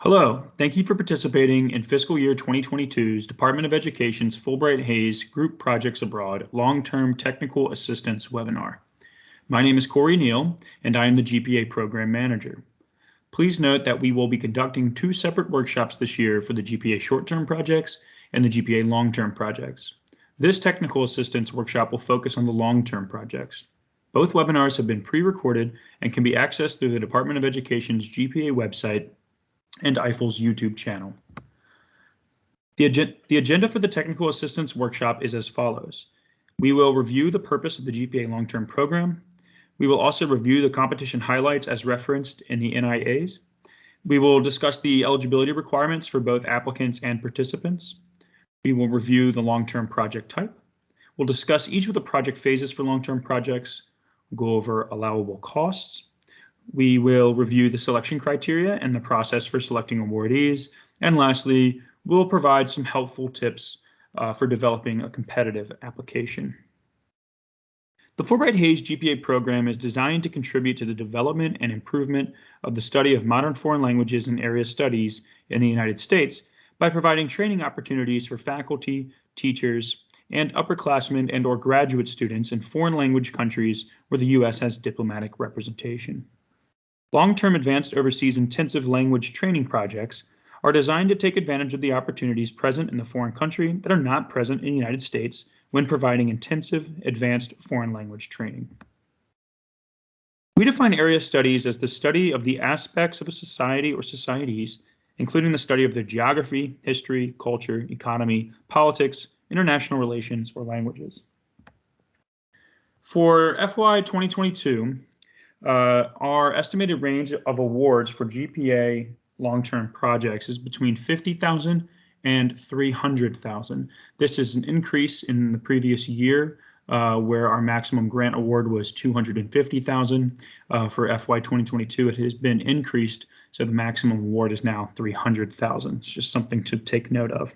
Hello, thank you for participating in Fiscal Year 2022's Department of Education's Fulbright-Hays Group Projects Abroad Long-Term Technical Assistance webinar. My name is Cory Neal, and I am the GPA Program Manager. Please note that we will be conducting two separate workshops this year for the GPA Short-Term Projects and the GPA Long-Term Projects. This technical assistance workshop will focus on the long-term projects. Both webinars have been pre-recorded and can be accessed through the Department of Education's GPA website and IFLE's YouTube channel. The agenda for the Technical Assistance Workshop is as follows. We will review the purpose of the GPA Long-Term Program. We will also review the competition highlights as referenced in the NIAs. We will discuss the eligibility requirements for both applicants and participants. We will review the long-term project type. We'll discuss each of the project phases for long-term projects. We'll go over allowable costs. We will review the selection criteria and the process for selecting awardees. And lastly, we'll provide some helpful tips for developing a competitive application. The Fulbright-Hays GPA program is designed to contribute to the development and improvement of the study of modern foreign languages and area studies in the United States by providing training opportunities for faculty, teachers, and upperclassmen and/or graduate students in foreign language countries where the U.S. has diplomatic representation. Long-term advanced overseas intensive language training projects are designed to take advantage of the opportunities present in the foreign country that are not present in the United States when providing intensive advanced foreign language training. We define area studies as the study of the aspects of a society or societies, including the study of their geography, history, culture, economy, politics, international relations, or languages. For FY 2022, our estimated range of awards for GPA long-term projects is between $50,000 and $300,000. This is an increase in the previous year, where our maximum grant award was $250,000. For FY 2022, it has been increased, so the maximum award is now $300,000. It's just something to take note of.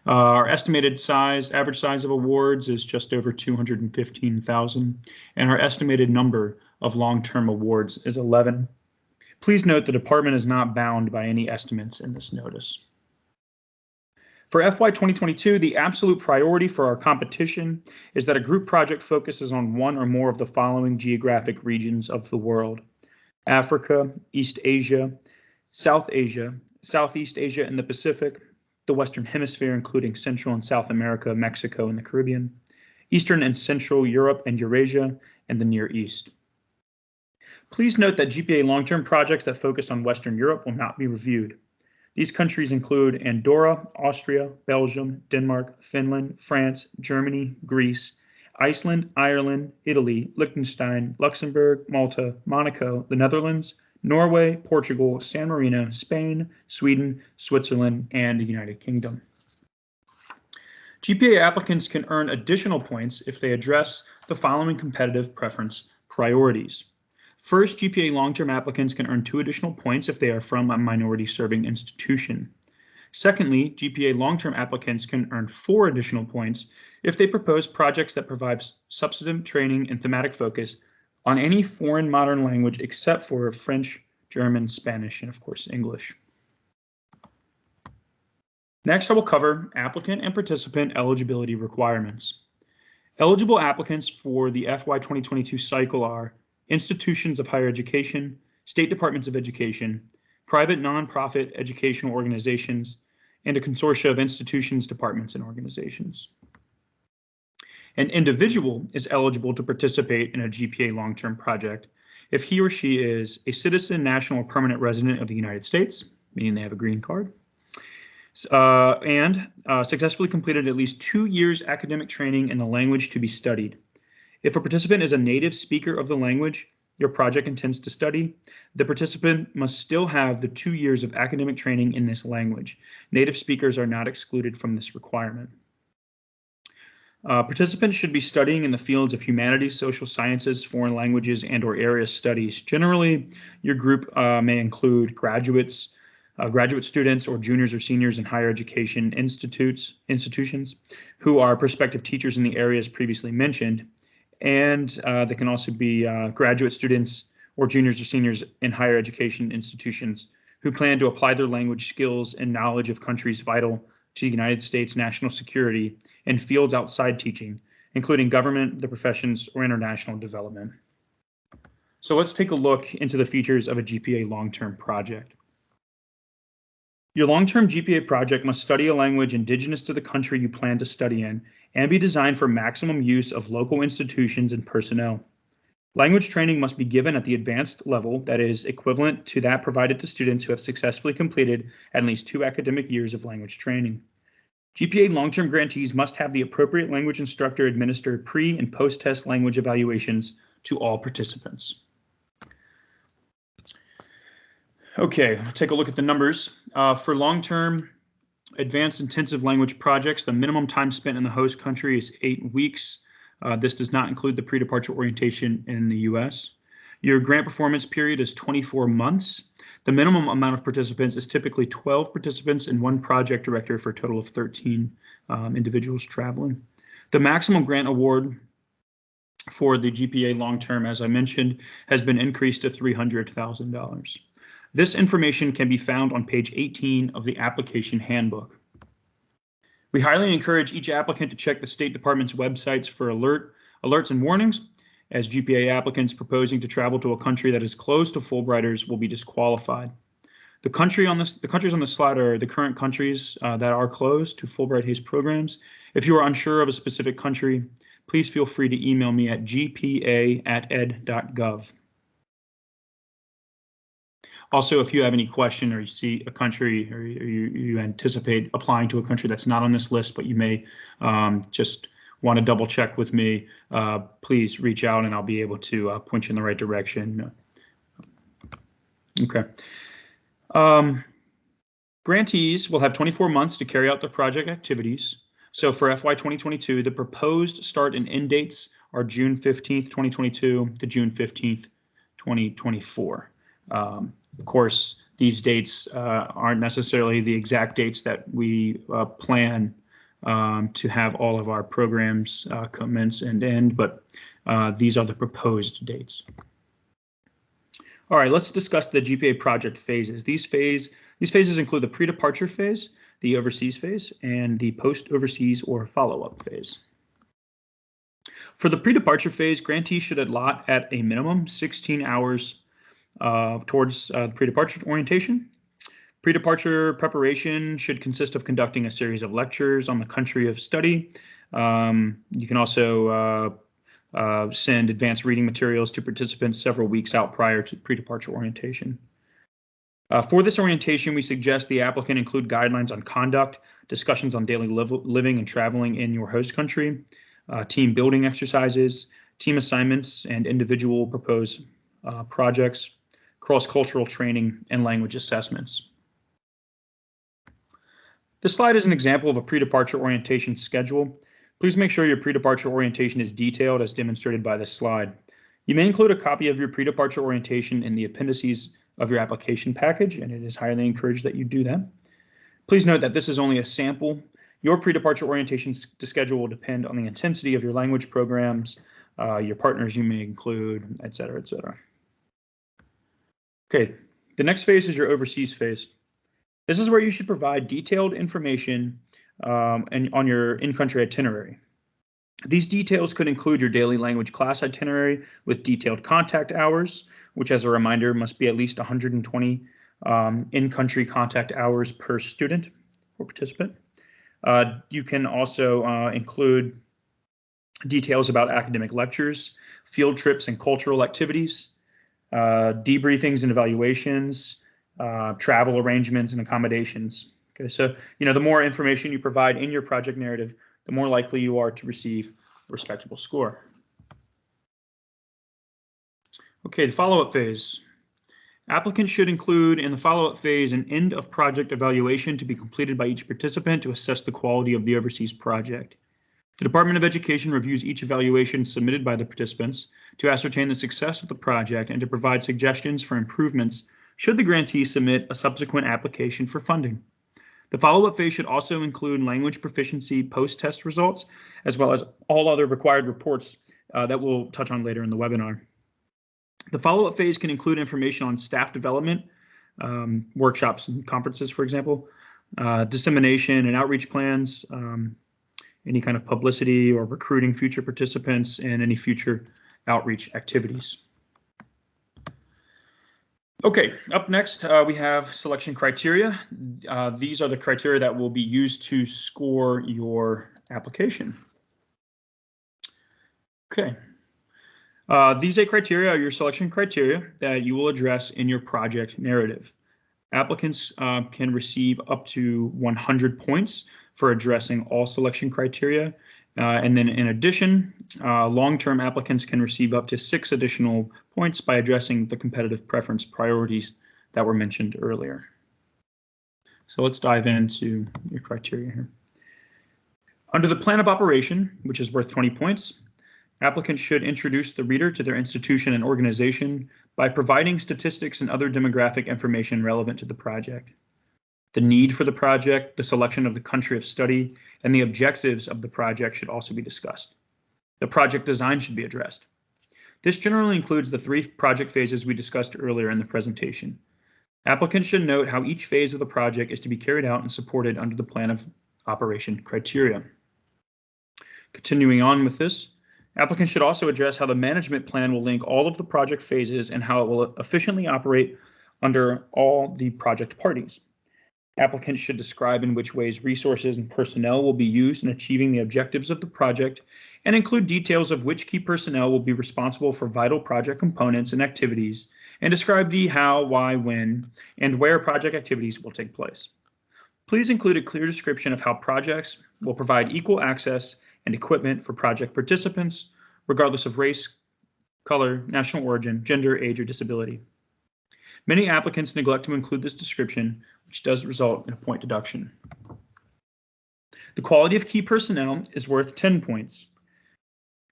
Our estimated average size of awards is just over 215,000, and our estimated number of long-term awards is 11. Please note the department is not bound by any estimates in this notice. For FY 2022, the absolute priority for our competition is that a group project focuses on one or more of the following geographic regions of the world: Africa, East Asia, South Asia, Southeast Asia and the Pacific, the Western Hemisphere, including Central and South America, Mexico, and the Caribbean, Eastern and Central Europe and Eurasia, and the Near East. Please note that GPA long-term projects that focus on Western Europe will not be reviewed. These countries include Andorra, Austria, Belgium, Denmark, Finland, France, Germany, Greece, Iceland, Ireland, Italy, Liechtenstein, Luxembourg, Malta, Monaco, the Netherlands, Norway, Portugal, San Marino, Spain, Sweden, Switzerland, and the United Kingdom. GPA applicants can earn additional points if they address the following competitive preference priorities. First, GPA long-term applicants can earn 2 additional points if they are from a minority-serving institution. Secondly, GPA long-term applicants can earn 4 additional points if they propose projects that provide substantive training and thematic focus on any foreign modern language except for French, German, Spanish, and of course English. Next, I will cover applicant and participant eligibility requirements. Eligible applicants for the FY 2022 cycle are institutions of higher education, state departments of education, private nonprofit educational organizations, and a consortia of institutions, departments, and organizations. An individual is eligible to participate in a GPA long-term project if he or she is a citizen, national, or permanent resident of the United States, meaning they have a green card, and successfully completed at least 2 years academic training in the language to be studied. If a participant is a native speaker of the language your project intends to study, the participant must still have the 2 years of academic training in this language. Native speakers are not excluded from this requirement. Participants should be studying in the fields of humanities, social sciences, foreign languages, and/or area studies. Generally, your group may include graduate students, or juniors or seniors in higher education institutions who are prospective teachers in the areas previously mentioned. And they can also be graduate students or juniors or seniors in higher education institutions who plan to apply their language skills and knowledge of countries vital to the United States national security in fields outside teaching, including government, the professions, or international development. So let's take a look into the features of a GPA long-term project. Your long-term GPA project must study a language indigenous to the country you plan to study in and be designed for maximum use of local institutions and personnel. Language training must be given at the advanced level that is equivalent to that provided to students who have successfully completed at least 2 academic years of language training. GPA long-term grantees must have the appropriate language instructor administer pre- and post-test language evaluations to all participants. Okay, let's take a look at the numbers. For long-term advanced intensive language projects, the minimum time spent in the host country is 8 weeks. This does not include the pre-departure orientation in the US. Your grant performance period is 24 months. The minimum amount of participants is typically 12 participants and 1 project director for a total of 13 individuals traveling. The maximum grant award for the GPA long-term, as I mentioned, has been increased to $300,000. This information can be found on page 18 of the application handbook. We highly encourage each applicant to check the State Department's websites for alerts and warnings, as GPA applicants proposing to travel to a country that is closed to Fulbrighters will be disqualified. The countries on the slide are the current countries that are closed to Fulbright-Hays programs. If you are unsure of a specific country, please feel free to email me at gpa@ed.gov. Also, if you have any question or you see a country or you anticipate applying to a country that's not on this list, but you may just want to double check with me, please reach out and I'll be able to point you in the right direction. Okay. Grantees will have 24 months to carry out their project activities. So for FY 2022, the proposed start and end dates are June 15th, 2022 to June 15th, 2024. Of course, these dates aren't necessarily the exact dates that we plan to have all of our programs commence and end, but these are the proposed dates. All right, let's discuss the GPA project phases. These phases include the pre-departure phase, the overseas phase, and the post-overseas or follow-up phase. For the pre-departure phase, grantees should allot at a minimum 16 hours towards pre-departure orientation. Pre-departure preparation should consist of conducting a series of lectures on the country of study. You can also send advanced reading materials to participants several weeks out prior to pre-departure orientation. For this orientation, we suggest the applicant include guidelines on conduct, discussions on daily living and traveling in your host country, team building exercises, team assignments, and individual proposed projects, cross-cultural training, and language assessments. This slide is an example of a pre-departure orientation schedule. Please make sure your pre-departure orientation is detailed as demonstrated by this slide. You may include a copy of your pre-departure orientation in the appendices of your application package, and it is highly encouraged that you do that. Please note that this is only a sample. Your pre-departure orientation schedule will depend on the intensity of your language programs, your partners you may include, et cetera, et cetera. Okay, the next phase is your overseas phase. This is where you should provide detailed information on your in-country itinerary. These details could include your daily language class itinerary with detailed contact hours, which, as a reminder, must be at least 120 in-country contact hours per student or participant. You can also include details about academic lectures, field trips and cultural activities, debriefings and evaluations, travel arrangements and accommodations. Okay, so the more information you provide in your project narrative, the more likely you are to receive a respectable score. Okay, the follow-up phase. Applicants should include in the follow-up phase an end of project evaluation to be completed by each participant to assess the quality of the overseas project. The Department of Education reviews each evaluation submitted by the participants to ascertain the success of the project and to provide suggestions for improvements should the grantee submit a subsequent application for funding. The follow-up phase should also include language proficiency post-test results, as well as all other required reports that we'll touch on later in the webinar. The follow-up phase can include information on staff development, workshops and conferences, for example, dissemination and outreach plans, any kind of publicity or recruiting future participants, and any future outreach activities. Okay, up next, we have selection criteria. These are the criteria that will be used to score your application. Okay. These 8 criteria are your selection criteria that you will address in your project narrative. Applicants can receive up to 100 points for addressing all selection criteria. And then in addition, long-term applicants can receive up to 6 additional points by addressing the competitive preference priorities that were mentioned earlier. So let's dive into your criteria here. Under the plan of operation, which is worth 20 points, applicants should introduce the reader to their institution and organization by providing statistics and other demographic information relevant to the project. The need for the project, the selection of the country of study, and the objectives of the project should also be discussed. The project design should be addressed. This generally includes the 3 project phases we discussed earlier in the presentation. Applicants should note how each phase of the project is to be carried out and supported under the plan of operation criteria. Continuing on with this, applicants should also address how the management plan will link all of the project phases and how it will efficiently operate under all the project parties. Applicants should describe in which ways resources and personnel will be used in achieving the objectives of the project and include details of which key personnel will be responsible for vital project components and activities, and describe the how, why, when, and where project activities will take place. Please include a clear description of how projects will provide equal access and equipment for project participants, regardless of race, color, national origin, gender, age, or disability. Many applicants neglect to include this description, which does result in a point deduction. The quality of key personnel is worth 10 points.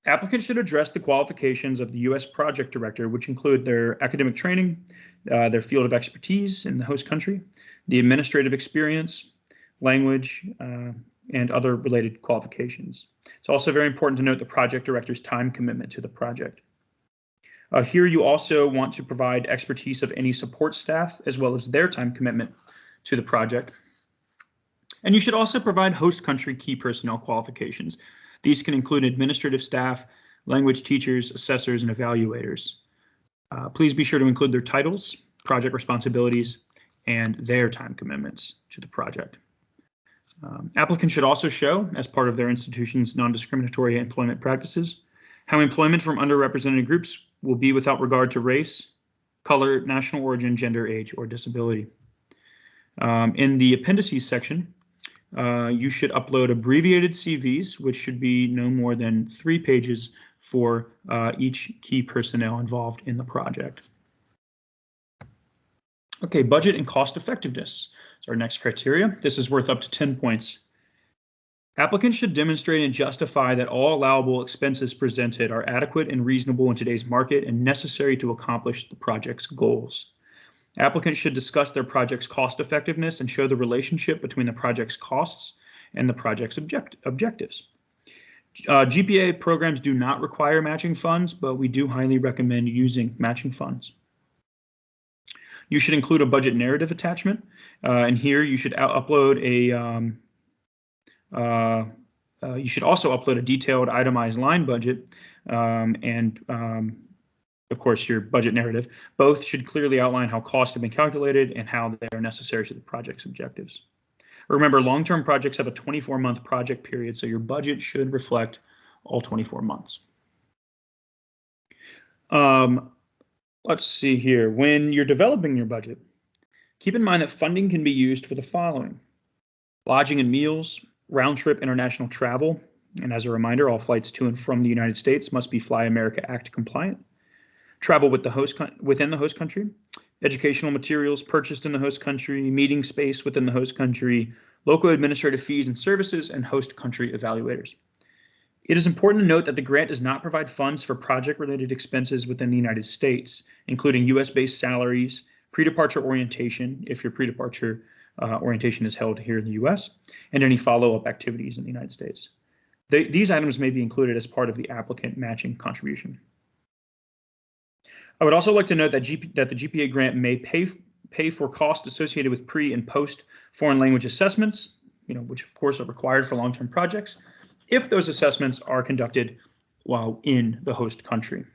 Applicants should address the qualifications of the U.S. project director, which include their academic training, their field of expertise in the host country, the administrative experience, language, and other related qualifications. It's also very important to note the project director's time commitment to the project. Here you also want to provide expertise of any support staff as well as their time commitment to the project. And you should also provide host country key personnel qualifications. These can include administrative staff, language teachers, assessors, and evaluators. Please be sure to include their titles, project responsibilities, and their time commitments to the project. Applicants should also show, as part of their institution's non-discriminatory employment practices, how employment from underrepresented groups will be without regard to race, color, national origin, gender, age, or disability. In the Appendices section, you should upload abbreviated CVs, which should be no more than 3 pages for each key personnel involved in the project. Okay, budget and cost effectiveness is our next criteria. This is worth up to 10 points. Applicants should demonstrate and justify that all allowable expenses presented are adequate and reasonable in today's market and necessary to accomplish the project's goals. Applicants should discuss their project's cost effectiveness and show the relationship between the project's costs and the project's objectives. GPA programs do not require matching funds, but we do highly recommend using matching funds. You should include a budget narrative attachment, and here you should upload a you should also upload a detailed itemized line budget and of course your budget narrative. Both should clearly outline how costs have been calculated and how they are necessary to the project's objectives. Remember, long-term projects have a 24-month project period, so your budget should reflect all 24 months. Let's see here. When you're developing your budget, keep in mind that funding can be used for the following: lodging and meals, round-trip international travel, and as a reminder, all flights to and from the United States must be Fly America Act compliant, travel with the within the host country, educational materials purchased in the host country, meeting space within the host country, local administrative fees and services, and host country evaluators. It is important to note that the grant does not provide funds for project-related expenses within the United States, including U.S.-based salaries, pre-departure orientation, if your pre-departure orientation is held here in the U.S., and any follow-up activities in the United States. These items may be included as part of the applicant matching contribution. I would also like to note that the GPA grant may pay pay for costs associated with pre and post foreign language assessments, which of course are required for long-term projects, if those assessments are conducted while in the host country.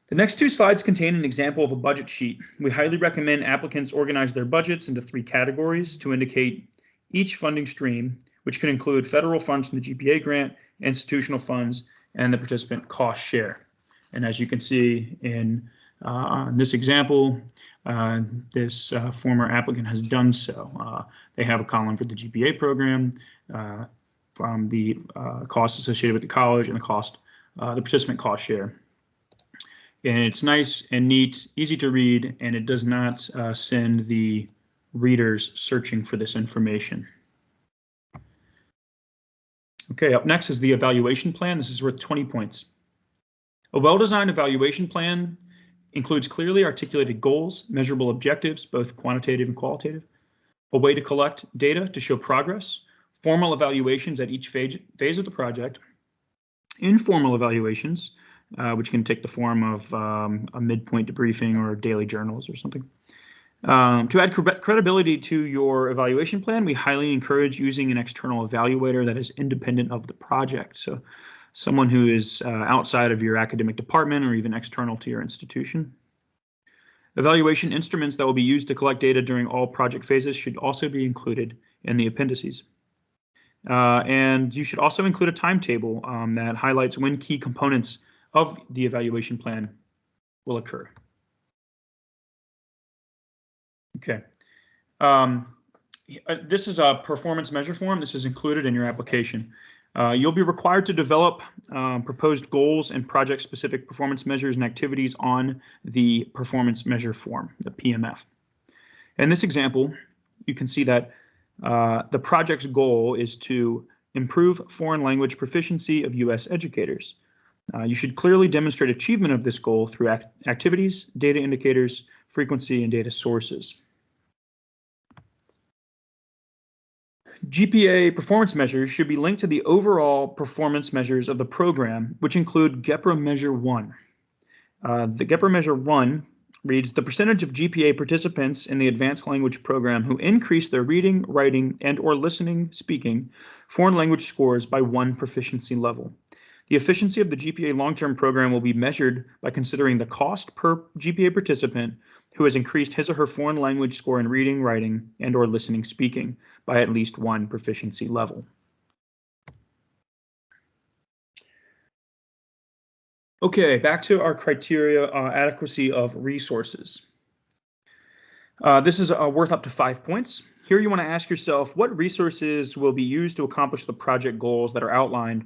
The next two slides contain an example of a budget sheet. We highly recommend applicants organize their budgets into 3 categories to indicate each funding stream, which can include federal funds from the GPA grant, institutional funds, and the participant cost share. And as you can see in this example, this former applicant has done so. They have a column for the GPA program, from the costs associated with the college, and the participant cost share. And it's nice and neat, easy to read, and it does not send the readers searching for this information. Okay, up next is the evaluation plan. This is worth 20 points. A well-designed evaluation plan includes clearly articulated goals, measurable objectives, both quantitative and qualitative, a way to collect data to show progress, formal evaluations at each phase of the project, informal evaluations, which can take the form of a midpoint debriefing or daily journals or something. To add credibility to your evaluation plan, we highly encourage using an external evaluator that is independent of the project. So someone who is outside of your academic department or even external to your institution. Evaluation instruments that will be used to collect data during all project phases should also be included in the appendices. And you should also include a timetable that highlights when key components of the evaluation plan will occur. Okay. This is a performance measure form. This is included in your application. You'll be required to develop proposed goals and project-specific performance measures and activities on the performance measure form, the PMF. In this example, you can see that the project's goal is to improve foreign language proficiency of U.S. educators. You should clearly demonstrate achievement of this goal through activities, data indicators, frequency, and data sources. GPA performance measures should be linked to the overall performance measures of the program, which include GPRA Measure 1. The GPRA Measure 1 reads, the percentage of GPA participants in the advanced language program who increase their reading, writing, and/or listening, speaking foreign language scores by 1 proficiency level. The efficiency of the GPA long-term program will be measured by considering the cost per GPA participant who has increased his or her foreign language score in reading, writing, and/or listening, speaking by at least 1 proficiency level. Okay, back to our criteria, adequacy of resources. This is worth up to 5 points. Here you want to ask yourself, what resources will be used to accomplish the project goals that are outlined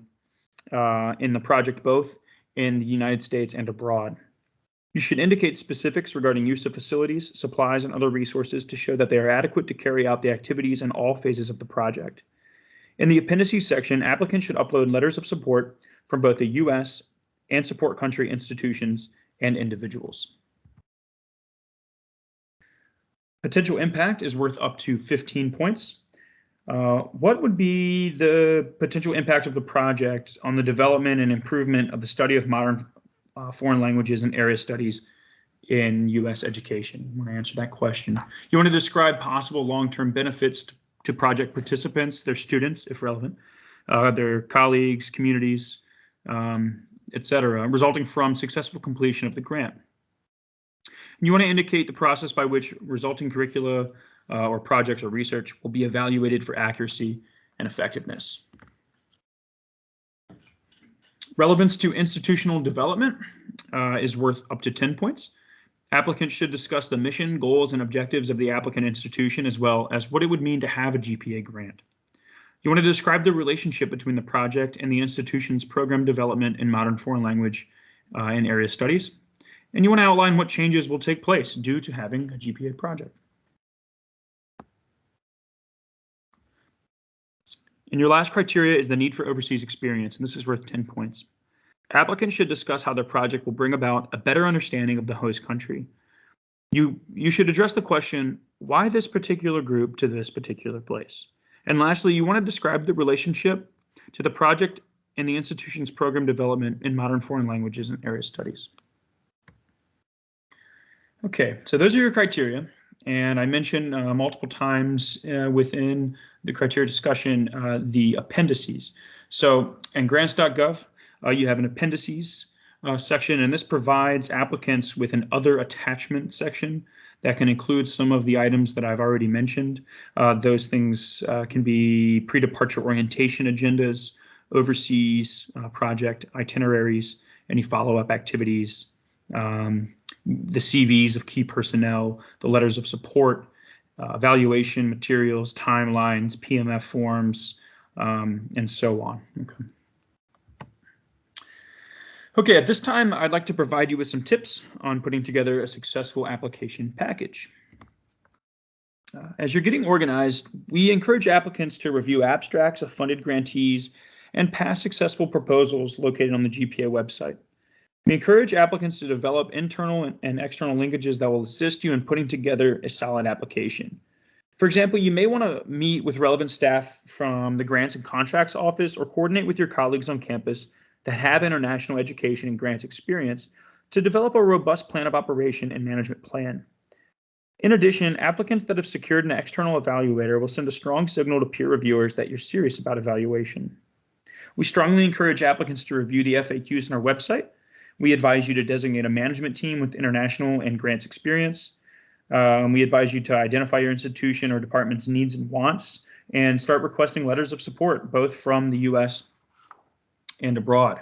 in the project, both in the United States and abroad? You should indicate specifics regarding use of facilities, supplies, and other resources to show that they are adequate to carry out the activities in all phases of the project. In the appendices section, applicants should upload letters of support from both the U.S. and support country institutions and individuals. Potential impact is worth up to 15 points. What would be the potential impact of the project on the development and improvement of the study of modern foreign languages and area studies in U.S. education? I want to answer that question. You want to describe possible long-term benefits to project participants, their students, if relevant, their colleagues, communities, etc., resulting from successful completion of the grant. You want to indicate the process by which resulting curricula or projects or research will be evaluated for accuracy and effectiveness. Relevance to institutional development is worth up to 10 points. Applicants should discuss the mission, goals, and objectives of the applicant institution, as well as what it would mean to have a GPA grant. You want to describe the relationship between the project and the institution's program development in modern foreign language and area studies. And you want to outline what changes will take place due to having a GPA project. And your last criteria is the need for overseas experience, and this is worth 10 points. Applicants should discuss how their project will bring about a better understanding of the host country. You should address the question, why this particular group to this particular place? And lastly, you want to describe the relationship to the project and the institution's program development in modern foreign languages and area studies. Okay, so those are your criteria. And I mentioned multiple times within the criteria discussion the appendices. So in grants.gov, you have an appendices section, and this provides applicants with an other attachment section that can include some of the items that I've already mentioned. Those things can be pre-departure orientation agendas, overseas project itineraries, any follow-up activities, the CVs of key personnel, the letters of support, evaluation materials, timelines, PMF forms, and so on. Okay, at this time, I'd like to provide you with some tips on putting together a successful application package. As you're getting organized, we encourage applicants to review abstracts of funded grantees and past successful proposals located on the GPA website. We encourage applicants to develop internal and external linkages that will assist you in putting together a solid application. For example, you may want to meet with relevant staff from the Grants and Contracts Office or coordinate with your colleagues on campus that have international education and grants experience to develop a robust plan of operation and management plan. In addition, applicants that have secured an external evaluator will send a strong signal to peer reviewers that you're serious about evaluation. We strongly encourage applicants to review the FAQs on our website. We advise you to designate a management team with international and grants experience. We advise you to identify your institution or department's needs and wants and start requesting letters of support, both from the US and abroad.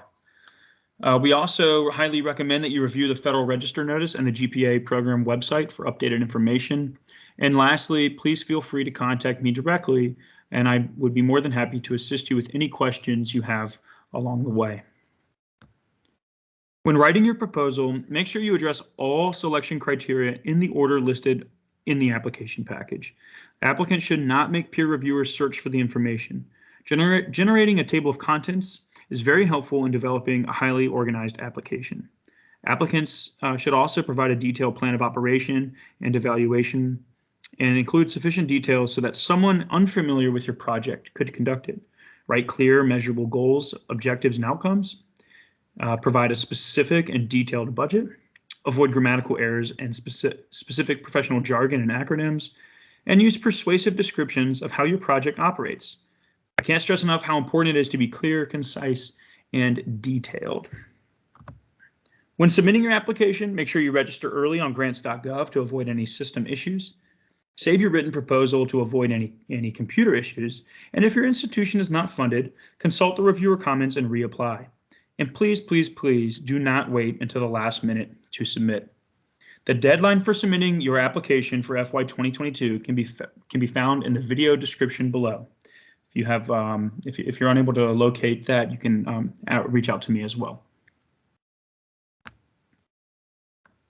We also highly recommend that you review the Federal Register Notice and the GPA program website for updated information. And lastly, please feel free to contact me directly, and I would be more than happy to assist you with any questions you have along the way. When writing your proposal, make sure you address all selection criteria in the order listed in the application package. Applicants should not make peer reviewers search for the information. Generating a table of contents is very helpful in developing a highly organized application. Applicants should also provide a detailed plan of operation and evaluation and include sufficient details so that someone unfamiliar with your project could conduct it. Write clear, measurable goals, objectives, and outcomes. Provide a specific and detailed budget. Avoid grammatical errors and specific professional jargon and acronyms. And use persuasive descriptions of how your project operates. I can't stress enough how important it is to be clear, concise, and detailed. When submitting your application, make sure you register early on grants.gov to avoid any system issues. Save your written proposal to avoid any computer issues. And if your institution is not funded, consult the reviewer comments and reapply. And please, please, please do not wait until the last minute to submit. The deadline for submitting your application for FY 2022 can be found in the video description below. If you have, if you're unable to locate that, you can reach out to me as well.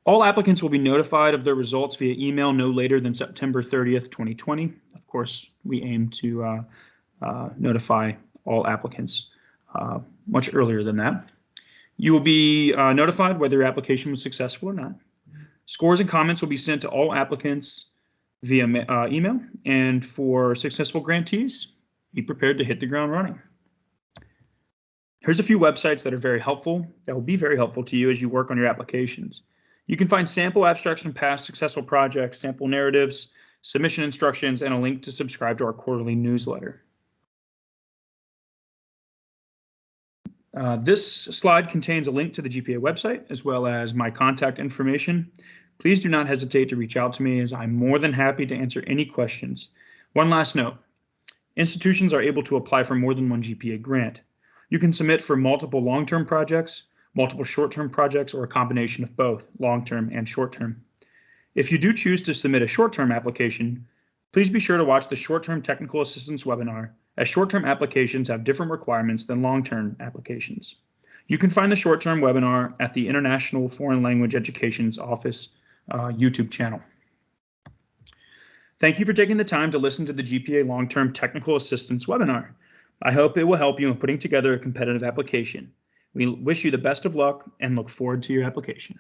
All applicants will be notified of their results via email no later than September 30th, 2020. Of course, we aim to notify all applicants much earlier than that. You will be notified whether your application was successful or not. Scores and comments will be sent to all applicants via email, and for successful grantees, be prepared to hit the ground running. Here's a few websites that are very helpful, that will be very helpful to you as you work on your applications. You can find sample abstracts from past successful projects, sample narratives, submission instructions, and a link to subscribe to our quarterly newsletter. This slide contains a link to the GPA website as well as my contact information. Please do not hesitate to reach out to me as I'm more than happy to answer any questions. One last note, institutions are able to apply for more than one GPA grant. You can submit for multiple long-term projects, multiple short-term projects, or a combination of both long-term and short-term. If you do choose to submit a short-term application, please be sure to watch the short-term technical assistance webinar, as short-term applications have different requirements than long-term applications. You can find the short-term webinar at the International Foreign Language Education's Office YouTube channel. Thank you for taking the time to listen to the GPA Long-Term Technical Assistance webinar. I hope it will help you in putting together a competitive application. We wish you the best of luck and look forward to your application.